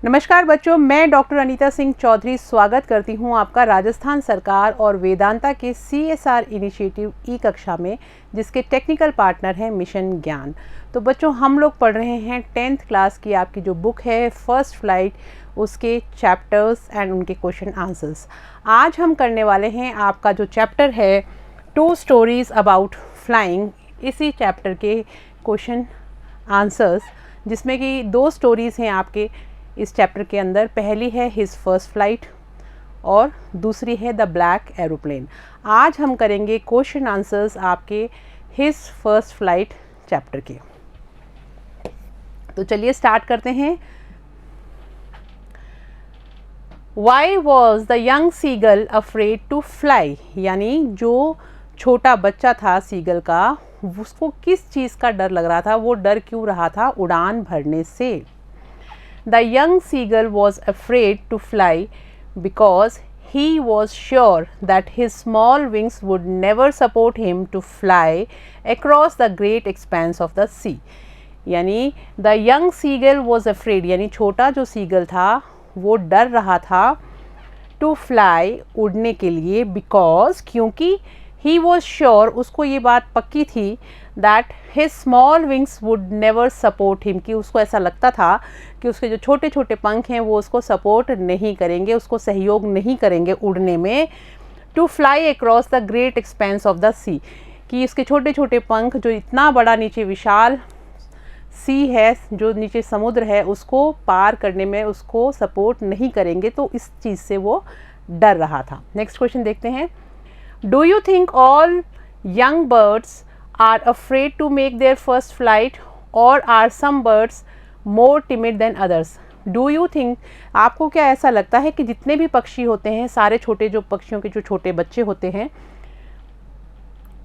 नमस्कार बच्चों, मैं डॉक्टर अनीता सिंह चौधरी स्वागत करती हूं आपका राजस्थान सरकार और वेदांता के CSR इनिशिएटिव ई कक्षा में, जिसके टेक्निकल पार्टनर हैं मिशन ज्ञान। तो बच्चों, हम लोग पढ़ रहे हैं 10th क्लास की आपकी जो बुक है फर्स्ट फ्लाइट, उसके चैप्टर्स एंड उनके क्वेश्चन आंसर्स। आज हम करने वाले हैं आपका जो चैप्टर है 2 स्टोरीज अबाउट फ्लाइंग, इसी चैप्टर के क्वेश्चन आंसर्स, जिसमें कि 2 स्टोरीज़ हैं आपके इस चैप्टर के अंदर। पहली है हिज फर्स्ट फ्लाइट और दूसरी है द ब्लैक एरोप्लेन। आज हम करेंगे क्वेश्चन आंसर्स आपके हिज फर्स्ट फ्लाइट चैप्टर के। तो चलिए स्टार्ट करते हैं। Why was the young seagull afraid to fly, यानी जो छोटा बच्चा था सीगल का, उसको किस चीज़ का डर लग रहा था, वो डर क्यों रहा था उड़ान भरने से। The young seagull was afraid to fly because he was sure that his small wings would never support him to fly across the great expanse of the sea. यानी the young seagull was afraid, यानी छोटा जो seagull था वो डर रहा था to fly, उड़ने के लिए, because, क्योंकि he was sure, उसको ये बात पक्की थी that his small wings would never support him, कि उसको ऐसा लगता था कि उसके जो छोटे छोटे पंख हैं वो उसको सपोर्ट नहीं करेंगे, उसको सहयोग नहीं करेंगे उड़ने में। to fly across the great expanse of the sea, कि उसके छोटे छोटे पंख जो इतना बड़ा नीचे विशाल सी है, जो नीचे समुद्र है, उसको पार करने में उसको सपोर्ट नहीं करेंगे, तो इस चीज़ से वो डर रहा था। नेक्स्ट क्वेश्चन देखते हैं। Do you think all young birds are afraid to make their first flight or are some birds more timid than others? Do you think, आपको क्या ऐसा लगता है कि जितने भी पक्षी होते हैं, सारे छोटे जो पक्षियों के जो छोटे बच्चे होते हैं,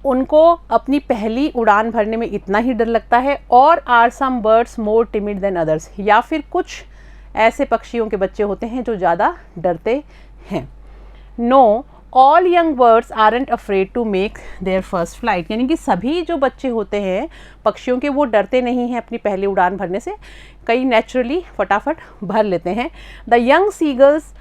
उनको अपनी पहली उड़ान भरने में इतना ही डर लगता है, और are some birds more timid than others, या फिर कुछ ऐसे पक्षियों के बच्चे होते हैं जो ज़्यादा डरते हैं? No, all young birds aren't afraid to make their first flight, यानी कि सभी जो बच्चे होते हैं पक्षियों के वो डरते नहीं हैं अपनी पहली उड़ान भरने से, कई नेचुरली फटाफट भर लेते हैं। The young seagulls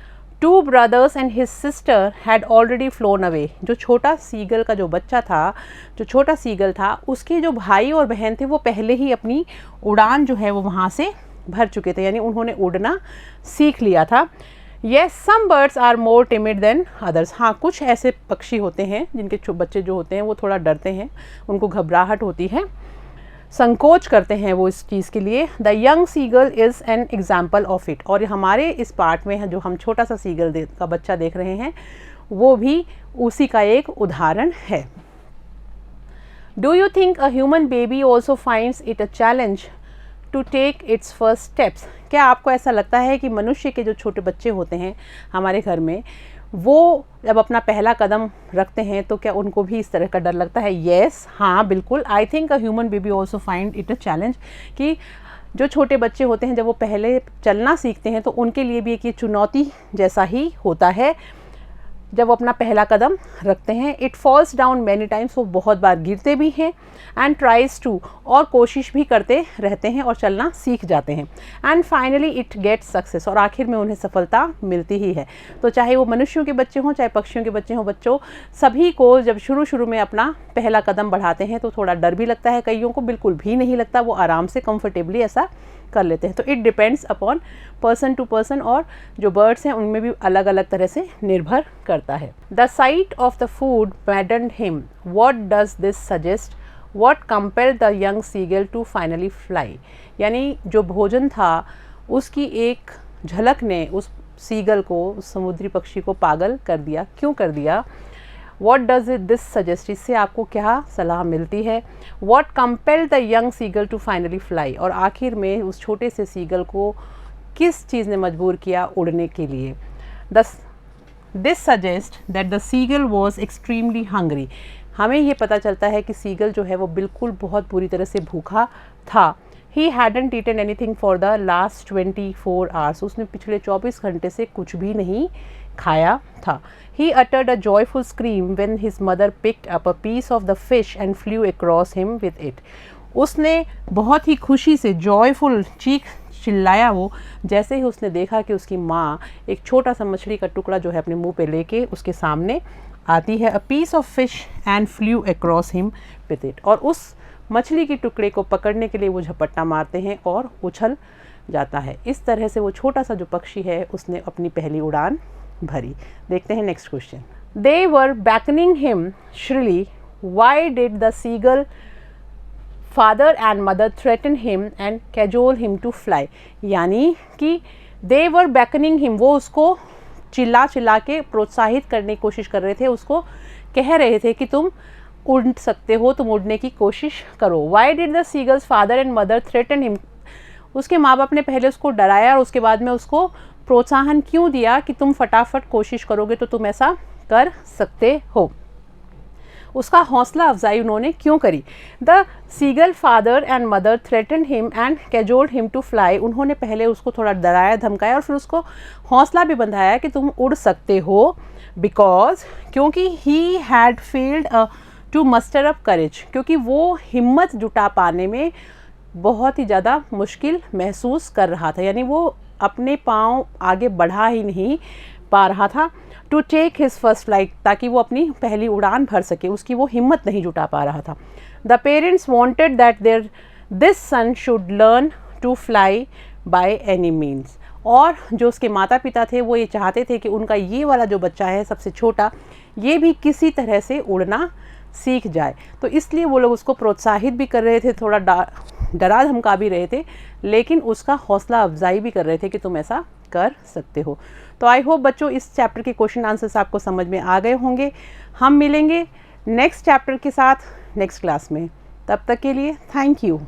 2 brothers and his sister had already phloem away, जो छोटा सीगल का जो बच्चा था, जो छोटा सीगल था, उसके जो भाई और बहन थे वो पहले ही अपनी उड़ान जो है वो वहाँ से भर चुके थे, यानी उन्होंने उड़ना सीख लिया था। Yes, some birds are more timid than others. हाँ, कुछ ऐसे पक्षी होते हैं जिनके बच्चे जो होते हैं वो थोड़ा डरते हैं, उनको घबराहट होती है, संकोच करते हैं वो इस चीज़ के लिए। The young seagull is an example of it. और हमारे इस पार्ट में जो हम छोटा सा सीगल का बच्चा देख रहे हैं वो भी उसी का एक उदाहरण है। Do you think a human baby also finds it a challenge to take its first steps? क्या आपको ऐसा लगता है कि मनुष्य के जो छोटे बच्चे होते हैं हमारे घर में, वो जब अपना पहला कदम रखते हैं तो क्या उनको भी इस तरह का डर लगता है? यस, हाँ बिल्कुल। I think a human baby also find it a challenge, कि जो छोटे बच्चे होते हैं जब वो पहले चलना सीखते हैं तो उनके लिए भी एक ये चुनौती जैसा ही होता है जब वो अपना पहला कदम रखते हैं। It falls down many times, वो बहुत बार गिरते भी हैं, एंड ट्राइज टू, और कोशिश भी करते रहते हैं और चलना सीख जाते हैं, and finally it gets success, और आखिर में उन्हें सफलता मिलती ही है। तो चाहे वो मनुष्यों के बच्चे हों चाहे पक्षियों के बच्चे हों, बच्चों सभी को जब शुरू में अपना पहला कदम बढ़ाते हैं तो थोड़ा डर भी लगता है, कईयों को बिल्कुल भी नहीं लगता, वो आराम से कंफर्टेबली ऐसा कर लेते हैं। तो it depends upon person to person, और जो बर्ड्स हैं उनमें भी अलग अलग तरह से निर्भर करता है। The sight of the food maddened him, what does this suggest, what compelled the young seagull to finally fly, यानी जो भोजन था उसकी एक झलक ने उस सीगल को, उस समुद्री पक्षी को पागल कर दिया। क्यों कर दिया? What does this suggest, इससे आपको क्या सलाह मिलती है? What compelled the young seagull to finally fly, और आखिर में उस छोटे से सीगल को किस चीज़ ने मजबूर किया उड़ने के लिए? This suggests that the seagull was extremely hungry. हमें ये पता चलता है कि सीगल जो है वो बिल्कुल बहुत बुरी तरह से भूखा था। He hadn't eaten anything for the last 24 hours. उसने पिछले 24 घंटे से कुछ भी नहीं खाया था। He uttered a joyful scream when his mother picked up a piece of the fish and flew across him with it. उसने बहुत ही खुशी से जॉयफुल चीख चिल्लाया वो, जैसे ही उसने देखा कि उसकी माँ एक छोटा सा मछली का टुकड़ा जो है अपने मुंह पे लेके उसके सामने आती है। A piece of fish and flew across him with it, और उस मछली के टुकड़े को पकड़ने के लिए वो झपट्टा मारते हैं और उछल जाता है। इस तरह से वो छोटा सा जो पक्षी है उसने अपनी पहली उड़ान भरी। देखते हैं next question. They were beckoning him shrilly, why did the seagull father and mother threaten him and cajole him to fly. यानी कि दे वर बैकनिंग हिम, वो उसको चिल्ला चिल्ला के प्रोत्साहित करने की कोशिश कर रहे थे, उसको कह रहे थे कि तुम उड़ सकते हो, तुम उड़ने की कोशिश करो। Y did the seagulls father and mother threaten him, उसके माँ बाप ने पहले उसको डराया और उसके बाद में उसको प्रोत्साहन क्यों दिया कि तुम फटाफट कोशिश करोगे तो तुम ऐसा कर सकते हो, उसका हौसला अफजाई उन्होंने क्यों करी। The seagull father and mother threaten him and cajoled him to fly, उन्होंने पहले उसको थोड़ा डराया धमकाया और फिर उसको हौसला भी बंधाया कि तुम उड़ सकते हो, बिकॉज क्योंकि he had failed to muster up courage, क्योंकि वो हिम्मत जुटा पाने में बहुत ही ज़्यादा मुश्किल महसूस कर रहा था, यानी वो अपने पाँव आगे बढ़ा ही नहीं पा रहा था। To take his first flight, ताकि वो अपनी पहली उड़ान भर सके, उसकी वो हिम्मत नहीं जुटा पा रहा था। The parents wanted that this son should learn to fly by any means, और जो उसके माता पिता थे वो ये चाहते थे कि उनका ये वाला जो बच्चा है सबसे छोटा, ये भी किसी तरह से उड़ना सीख जाए। तो इसलिए वो लोग उसको प्रोत्साहित भी कर रहे थे, थोड़ा डरा धमका भी रहे थे, लेकिन उसका हौसला अफजाई भी कर रहे थे कि तुम ऐसा कर सकते हो। तो आई होप बच्चों इस चैप्टर के क्वेश्चन आंसर्स आपको समझ में आ गए होंगे। हम मिलेंगे नेक्स्ट चैप्टर के साथ नेक्स्ट क्लास में, तब तक के लिए थैंक यू।